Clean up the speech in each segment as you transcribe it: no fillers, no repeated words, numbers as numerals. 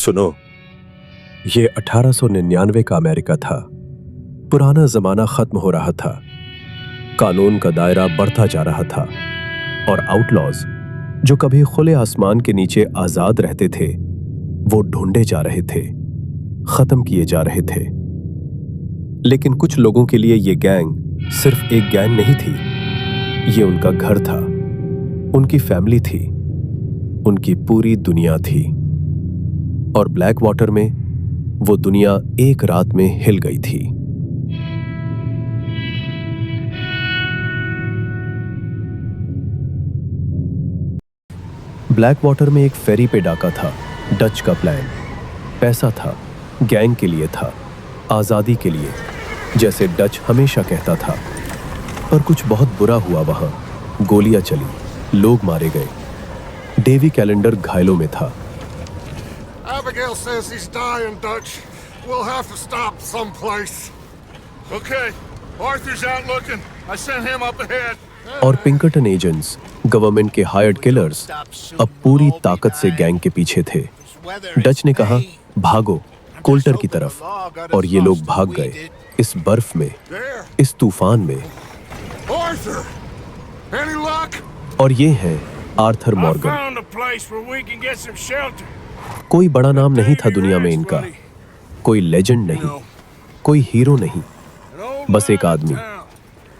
सुनो, ये 1899 का अमेरिका था। पुराना जमाना खत्म हो रहा था, कानून का दायरा बढ़ता जा रहा था और आउटलॉज जो कभी खुले आसमान के नीचे आजाद रहते थे वो ढूंढे जा रहे थे, खत्म किए जा रहे थे। लेकिन कुछ लोगों के लिए ये गैंग सिर्फ एक गैंग नहीं थी, ये उनका घर था, उनकी फैमिली थी, उनकी पूरी दुनिया थी। और ब्लैक वाटर में वो दुनिया एक रात में हिल गई थी। ब्लैक वाटर में एक फेरी पे डाका था। डच का प्लान, पैसा था, गैंग के लिए था, आजादी के लिए, जैसे डच हमेशा कहता था। पर कुछ बहुत बुरा हुआ वहां। गोलियां चली, लोग मारे गए। डेवी कैलेंडर घायलों में था। Abigail says he's dying, Dutch. We'll have to stop someplace. Okay, Arthur's out looking. I sent him up ahead. और पिंकरटन एजेंट्स, गवर्नमेंट के हायर्ड किलर्स, अब पूरी ताकत से गैंग के पीछे थे। डच ने कहा, भागो कोल्टर की तरफ, और ये लोग भाग गए, इस बर्फ में, इस तूफान में। Arthur, any luck? और ये हैं Arthur I Morgan. found a place where we can get some shelter. कोई बड़ा नाम नहीं था दुनिया में इनका, कोई लेजेंड नहीं, कोई हीरो नहीं, बस एक आदमी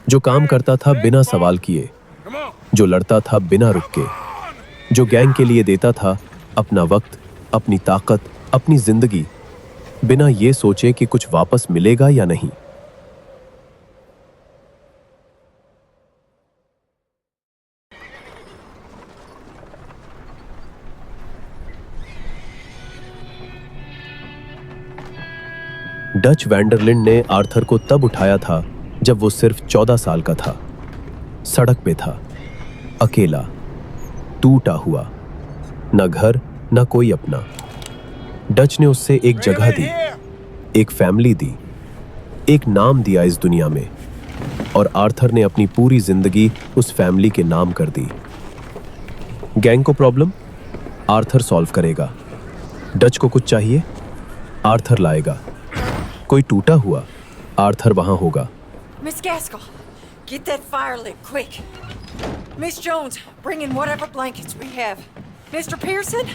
जो काम करता था बिना सवाल किए, Come on. जो लड़ता था बिना रुक के, जो गैंग के लिए देता था अपना वक्त, अपनी ताकत, अपनी जिंदगी, बिना ये सोचे कि कुछ वापस मिलेगा या नहीं। डच वैंडरलिंड ने आर्थर को तब उठाया था जब वो सिर्फ 14 साल का था। सड़क पे था, अकेला, टूटा हुआ, न घर न कोई अपना। डच ने उससे एक जगह दी, एक फैमिली दी, एक नाम दिया इस दुनिया में, और आर्थर ने अपनी पूरी जिंदगी उस फैमिली के नाम कर दी। गैंग को प्रॉब्लम, आर्थर सॉल्व करेगा। डच को कुछ चाहिए, आर्थर लाएगा। कोई टूटा हुआ, आर्थर वहां होगा। Miss Gaskell, get that fire lit quick. Miss Jones, bring in whatever blankets we have. Mr. Pearson,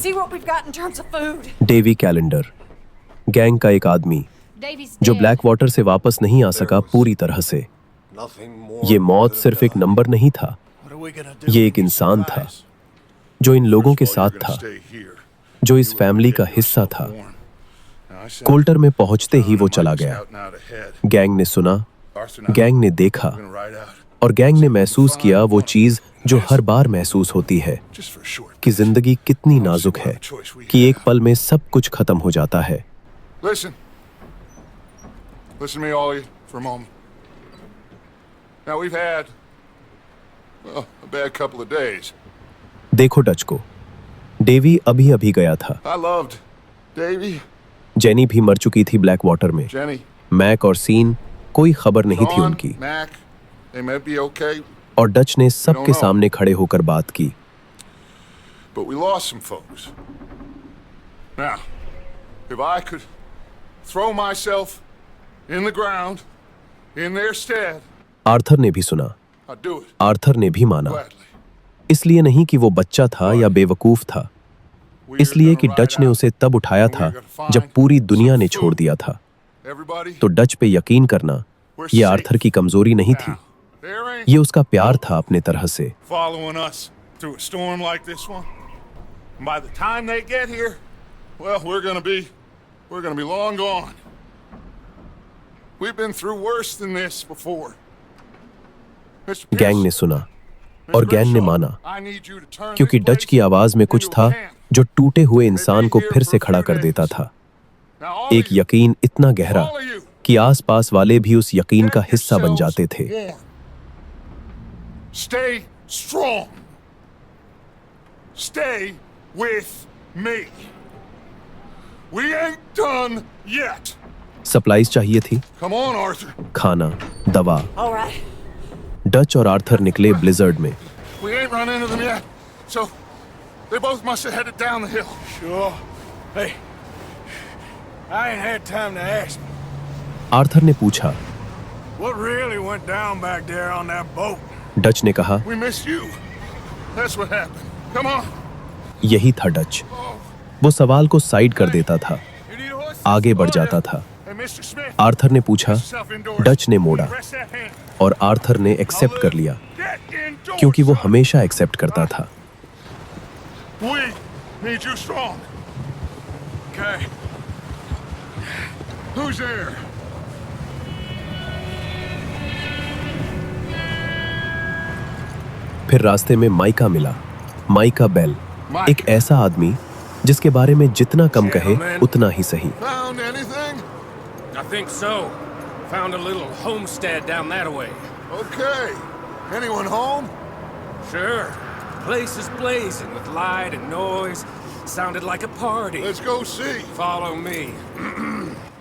see what we've got in terms of food. Davey Callander, gang का एक आदमी जो ब्लैक वाटर से वापस नहीं आ सका पूरी तरह से। ये मौत सिर्फ एक नंबर नहीं था, ये एक इंसान था जो इन लोगों के साथ था, जो इस फैमिली का हिस्सा था। कोल्टर में पहुंचते ही वो चला गया। गैंग ने सुना, गैंग ने देखा, और गैंग ने महसूस किया वो चीज जो हर बार महसूस होती है कि जिंदगी कितनी नाजुक है, कि एक पल में सब कुछ खत्म हो जाता है। Listen to me, all of you, for a moment. Now we've had, well, a bad couple of days. देखो डच को, डेवी अभी अभी गया था। I loved Davy, जेनी भी मर चुकी थी ब्लैक वाटर में। Jenny, मैक और सीन, कोई खबर नहीं थी Dawn, उनकी। Mac. They may be okay, और डच ने सबके सामने खड़े होकर बात की। but we lost some folks. Now, if I could throw myself in the ground in their stead, Arthur ने भी सुना, I'd do it आर्थर ने भी माना। gladly. इसलिए नहीं कि वो बच्चा था या बेवकूफ था, इसलिए कि डच ने उसे तब उठाया था जब पूरी दुनिया ने छोड़ दिया था। Everybody, तो डच पे यकीन करना ये आर्थर की कमजोरी नहीं थी, there ain't ये उसका प्यार था अपने तरह से। Following us through a storm like this one. And by the time they get here, well, we're gonna be long gone. We've been through worse than this before. Mr. Gang ने Pierce, सुना Miss और gang ने Grimshaw, माना, I need you to turn क्योंकि this Dutch की place आवाज में कुछ into था a camp. जो टूटे हुए इंसान को फिर से खड़ा कर देता था। Now, all एक of you, यकीन इतना गहरा all of you, कि आसपास वाले भी उस यकीन का get हिस्सा बन yourselves जाते थे। warm. Stay strong. Stay with me. We ain't done yet. Supplies चाहिए थी, Come on, Arthur. खाना, दवा। All right. डच और आर्थर निकले ब्लिजर्ड में। We ain't run into them yet, so they both must have headed down the hill. sure. Hey, I ain't had time to ask. Arthur ने पूछा। What really went down back there on that boat? Dutch ने कहा, We missed you. That's what happened. Come on. यही था Dutch. वो सवाल को side कर देता था, You need a horse? आगे बढ़ Oh, जाता yeah. था। Hey, Mr. Smith. आर्थर ने पूछा, Yourself indoors. डच ने मोड़ा Press that hand. और आर्थर ने एक्सेप्ट कर लिया, Get indoors, क्योंकि वो son. हमेशा एक्सेप्ट करता था। We need you strong. Okay. Who's there? फिर रास्ते में माइका मिला। माइका बेल, एक ऐसा आदमी जिसके बारे में जितना कम कहे उतना ही सही। Found anything? I think so. Found a little homestead down that way. Okay. Anyone home? Sure. Place is blazing with light and noise. Sounded like a party. Let's go see. Follow me.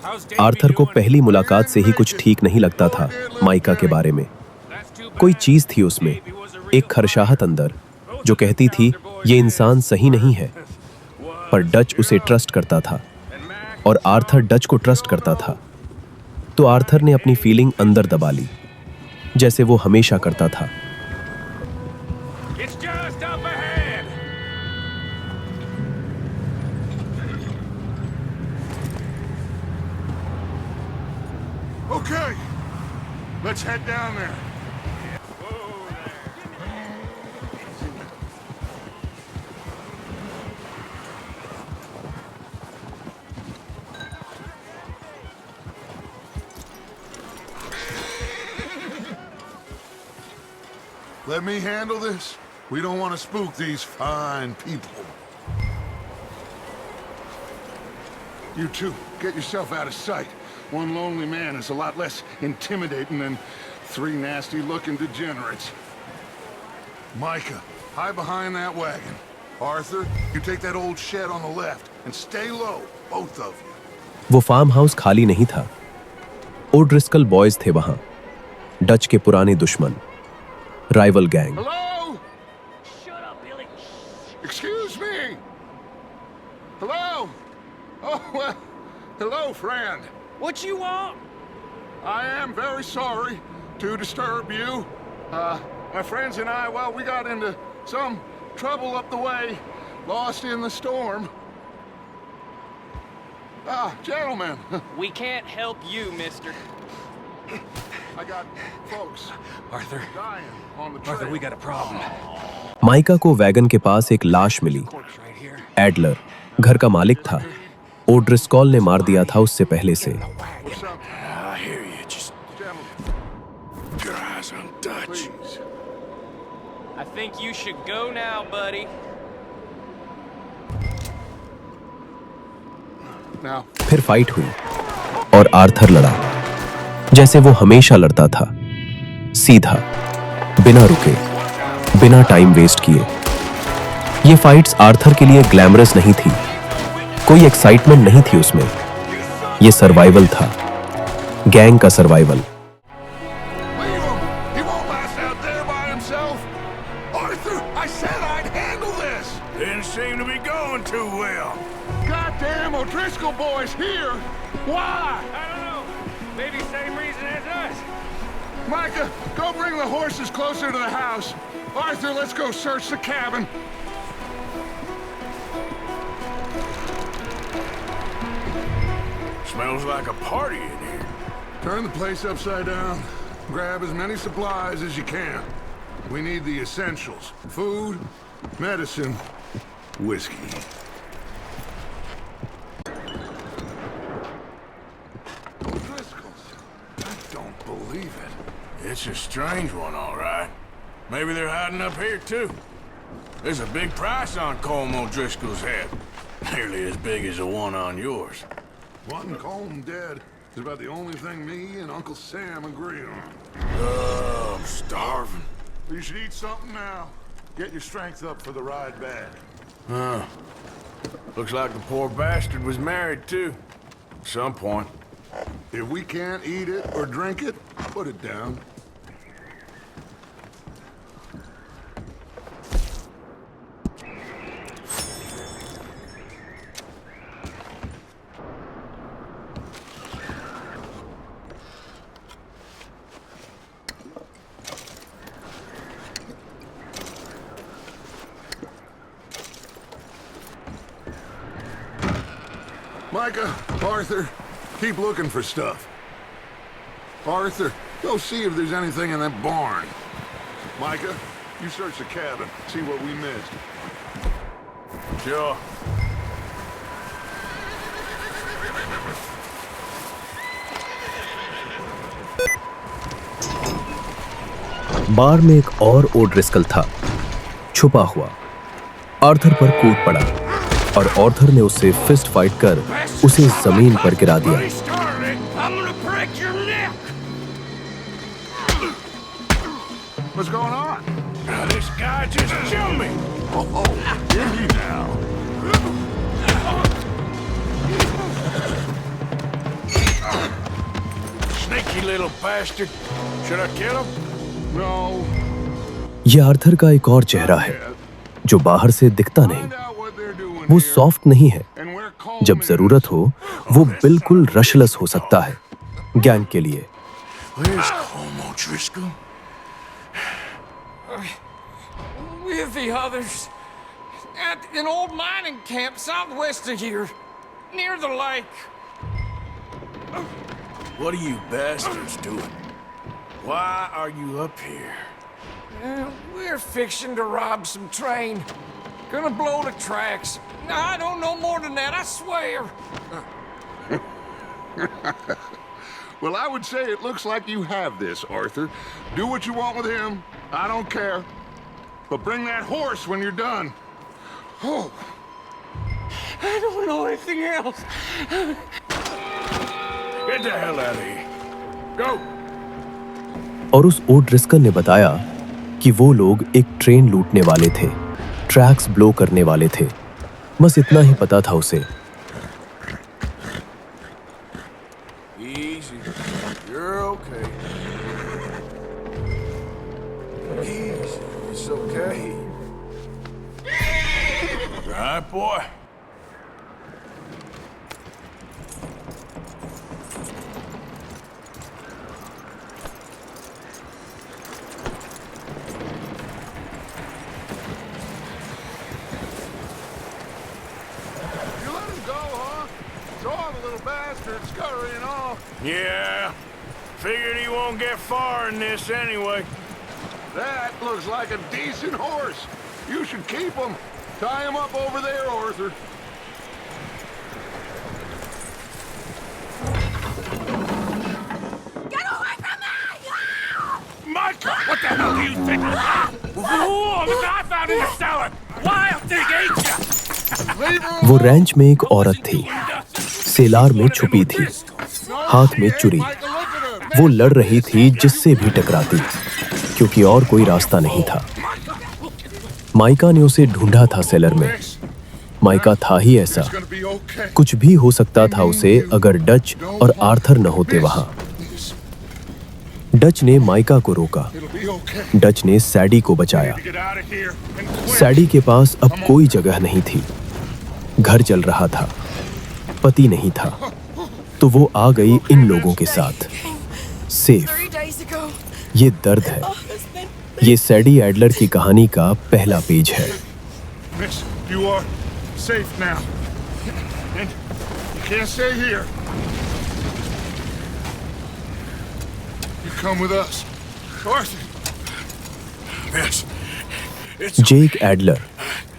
How's Davey Arthur को doing? पहली मुलाकात से ही कुछ ठीक नहीं लगता था mica के बारे में। That's too bad. कोई चीज थी उसमें, Davey was a real एक खरशाहत अंदर, जो कहती थी ये इंसान सही नहीं है। पर डच उसे ट्रस्ट करता था And Mac, और आर्थर डच को ट्रस्ट करता था। तो आर्थर ने अपनी फीलिंग अंदर दबा ली, जैसे वो हमेशा करता था। it's just up ahead. Okay. Let's head down there. Let me handle this. We don't want to spook these fine people. You two, get yourself out of sight. One lonely man is a lot less intimidating than three nasty-looking degenerates. Micah, hide behind that wagon. Arthur, you take that old shed on the left and stay low, both of you. वो farm house खाली नहीं था। ओड्रिस्कल boys थे वहां, Dutch के पुराने दुश्मन, rival gang. Hello? Shut up, Billy. Excuse me? Hello? Oh, well, hello, friend. What you want? I am very sorry to disturb you. My friends and I, well, we got into some trouble up the way, lost in the storm. Gentlemen, We can't help you, mister. I got folks Arthur. dying on the trail. Arthur, we got a problem. Mica को wagon के पास एक लाश मिली। Corpse right here. Adler घर का मालिक था। ओड्रिस्कॉल ने मार दिया था उससे पहले से। What's up, I hear you. Just gentlemen? keep your eyes on Dutch. Please. I think you should go now, buddy. Now, फिर फाइट हुई और आर्थर लड़ा, जैसे वो हमेशा लड़ता था, सीधा, बिना रुके, बिना टाइम वेस्ट किए। ये फाइट्स आर्थर के लिए ग्लैमरस नहीं थी, कोई एक्साइटमेंट नहीं थी उसमें। ये सर्वाइवल था, गैंग का survival. leave him! He won't last out there by himself! Arthur, I said I'd handle this! Didn't seem to be going too well. Goddamn O'Driscoll boys here! Why? I don't know. Maybe same reason as us. Micah, go bring the horses closer to the house. Arthur, let's go search the cabin. Smells like a party in here. Turn the place upside down. Grab as many supplies as you can. We need the essentials. Food, medicine, whiskey. O'Driscoll's. I don't believe it. It's a strange one, all right. Maybe they're hiding up here, too. There's a big price on Colm O'Driscoll's head. Nearly as big as the one on yours. One Colm dead is about the only thing me and Uncle Sam agree on. Oh, I'm starving. You should eat something now. Get your strength up for the ride back. Huh. Looks like the poor bastard was married, too. At some point. If we can't eat it or drink it, put it down. Micah, Arthur, keep looking for stuff. Arthur, go see if there's anything in that barn. Micah, you search the cabin, see what we missed. Sure. बार में एक और ओड्रिस्कल था, छुपा हुआ। Arthur पर कूद पड़ा और आर्थर ने उससे फिस्ट फाइट कर उसे जमीन पर गिरा दिया। What's going on? This guy just killed me. Oh, easy now. Sneaky little bastard. Should I kill him? No. यह आर्थर का एक और चेहरा है जो बाहर से दिखता नहीं। Find out what they're doing वो here सॉफ्ट नहीं है। and where Coleman जब is. जरूरत हो वो बिल्कुल रशलस हो सकता है गैंग के लिए। Where's Colm O'Driscoll? With the others. At an old mining camp southwest of here. Near the lake. What are you bastards doing? Why are you up here? We're fixing to rob some train. Gonna blow the tracks. I don't know more than that, I swear. Well, I would say it looks like you have this, Arthur. Do what you want with him. I don't care. But bring that horse when you're done. Oh. I don't know anything else. Get the hell out of here. Go. और उस ओड्रिस्कल ने बताया कि वो लोग एक train लूटने वाले थे, ट्रैक्स ब्लो करने वाले थे। बस इतना ही पता था उसे। Easy. You're okay. Easy. It's okay. Right, boy? You let him go, huh? Saw the little bastard scurrying off. Yeah. Figured he won't get far in this anyway. That looks like a decent horse. You should keep him. Tie him up over there, Arthur. Get away from me! Micah, what the hell do you think? Whoa, look I found in the cellar. Wild thing, ain't ya? वो ranch में एक औरत थी, seller में छुपी थी, हाथ में चुरी। वो लड़ रही थी जिससे भी टकराती, क्योंकि और कोई रास्ता नहीं था। माइका ने उसे ढूंढा था सेलर में। माइका था ही ऐसा। It's gonna be okay. कुछ भी हो सकता था उसे अगर डच और आर्थर न होते वहां। डच ने माइका को रोका। It'll be okay. डच ने सैडी को बचाया। Get out of here and quit. सैडी के पास अब कोई जगह नहीं थी। घर जल रहा था, पति नहीं था, तो वो आ गई इन लोगों के साथ, सेफ। 3 days ago, ये दर्द है। my husband. ये सैडी एडलर की कहानी का पहला पेज है। Miss, you are safe now. And you can't stay here. You come with us. Arthur. Yes. It's Jake Adler,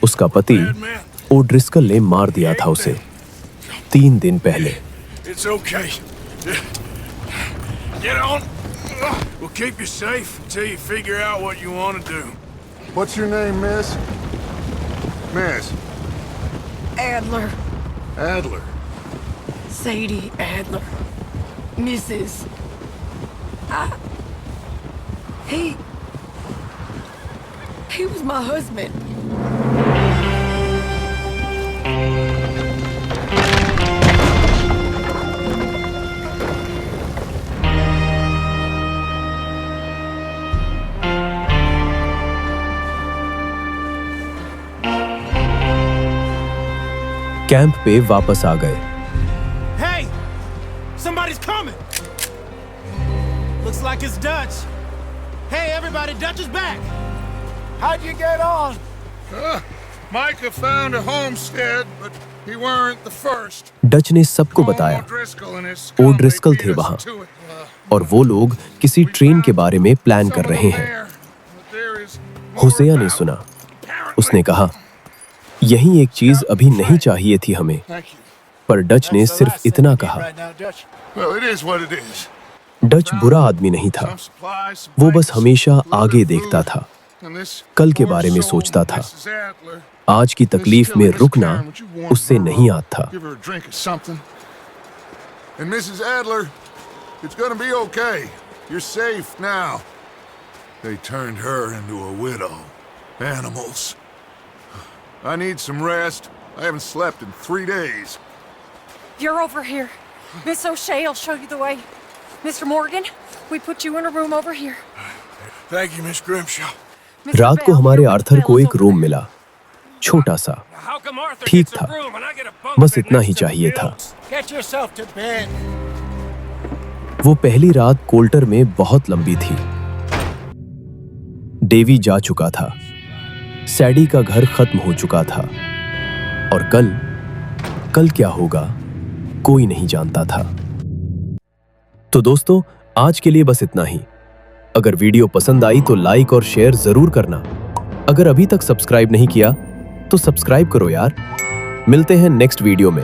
उसका पति, bad man. ओड्रिस्कल ने मार दिया था उसे 3 दिन पहले। It's okay. Get on. We'll keep you safe until you figure out what you want to do. What's your name, miss? Miss. Adler. Adler. Sadie Adler. Mrs. He was my husband. Camp पे वापस आ गए। Hey! Somebody's coming! Looks like it's Dutch. Hey, everybody, Dutch is back! How'd you get on? Micah found a homestead, but He weren't the first. Dutch ने सबको बताया। O'Driscoll and his O scum, they Driscoll beat थे us वहां to it. और वो लोग किसी train के बारे में प्लान कर रहे हैं। होसेया ने सुना। उसने कहा, यही एक चीज अभी नहीं चाहिए थी हमें, पर डच ने सिर्फ इतना कहा। Well, it is what it is. Dutch बुरा आदमी नहीं था, Some supplies, some वो बस blankets, हमेशा a little आगे bit of देखता food. था, And this कल के poor बारे में soul, सोचता था। Mrs. Adler, आज की तकलीफ में Miss रुकना Karen, would you warm उससे her नहीं up? आता। Give her a drink or something. And Mrs. Adler, it's gonna be okay. You're safe now. They turned her into a widow. Animals. I need some rest. I haven't slept in 3 days. You're over here. Miss O'Shea will show you the way. Mr. Morgan, we put you in a room over here. Thank you, Miss Grimshaw. Mr. रात को Bell, हमारे you're with Arthur को Bellas एक over room there. मिला, छोटा सा। How come Arthur ठीक gets a था, room and I get a bunk बस bed इतना next ही to चाहिए था। Bill's? Get yourself to bed. वो पहली रात कोल्टर में बहुत लंबी थी। डेवी जा चुका था, सैडी का घर खत्म हो चुका था, और कल क्या होगा कोई नहीं जानता था। तो दोस्तों, आज के लिए बस इतना ही। अगर वीडियो पसंद आई तो लाइक और शेयर जरूर करना। अगर अभी तक सब्सक्राइब नहीं किया तो सब्सक्राइब करो यार। मिलते हैं नेक्स्ट वीडियो में।